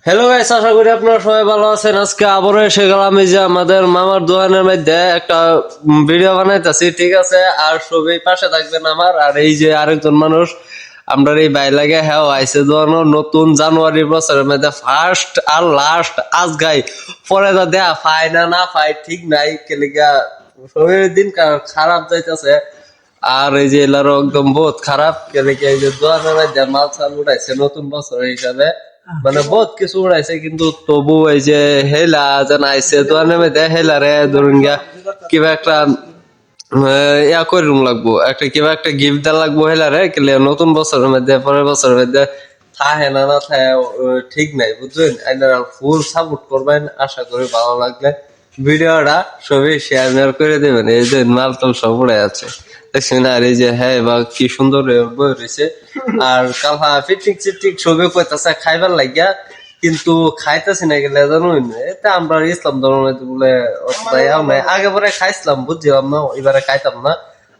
Hello guys, আশা করি আপনারা সবাই ভালো আছেন। আজকে আবারও এসে গেলাম এই যে আমাদের মামার দোকানের মধ্যে একটা ভিডিও বানাইতেছি, ঠিক আছে। আর সবাই পাশে থাকবেন আমার। আর এই যে আরেকজন মানুষ আমরা এই ভাই লাগে হ্যাঁ আইসে দোকানো নতুন জানুয়ারি বছরের মধ্যে ফার্স্ট আর লাস্ট আজ গাই পরে তো দেয়া পাই না না পাই ঠিক নাই কেলিকা সবের দিন খারাপ যাইতেছে। আর এই যে এলারও একদম বহুত খারাপ কেলিকা এই যে দোকানের মধ্যে মাল চাল উঠাইছে নতুন বছর হিসাবে, মানে বহুত কিছু উড়াইছে কিন্তু তবু এই যে হেলা যেন আইসে দোকানের মধ্যে হেলারে ধরুন গিয়া কিবা একটা ইয়া করুন লাগবো, একটা কিবা একটা গিফট দেওয়া লাগবো হেলারে কেলে নতুন বছরের মধ্যে পরের বছরের মধ্যে থাহে না না থাহে ঠিক নাই, বুঝছেন। আপনারা ফুল সাপোর্ট করবেন, আশা করি ভালো লাগলে ভিডিওটা সবই শেয়ার করে দেবেন। এই যে মাল টাল সব উড়ে আছে দেখছেন। আর এই যে হ্যাঁ বা কি সুন্দর বই রয়েছে। আর কালহা ফিটিক চিটিক ছবি কইতাছে খাইবার লাগিয়া, কিন্তু খাইতেছি না গেলে জানুন এটা আমরা ইসলাম ধর্ম বলে আগে পরে খাইছিলাম বুঝছিলাম না, এবারে খাইতাম না।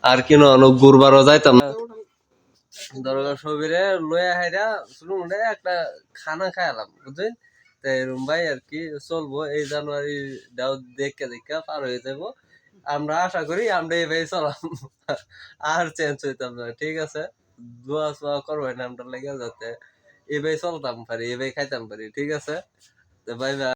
আর কেন গুরবারও যাইতাম না দরগা সবিরে লয়া হাইরা শুরু একটা খানা খাইলাম, বুঝছেন। তাই ভাই আর কি চলবো এই জানুয়ারি দাও দেখে দেখে পার হয়ে যাবো। আমরা আশা করি আমরা এই ভাই চলাম আর চেঞ্জ হইতাম না, ঠিক আছে। দোয়া সোয়া করবেন আমরা লেগে যাতে এই ভাই চলতাম পারি, এই ভাই খাইতাম পারি, ঠিক আছে। তো বাই বাই।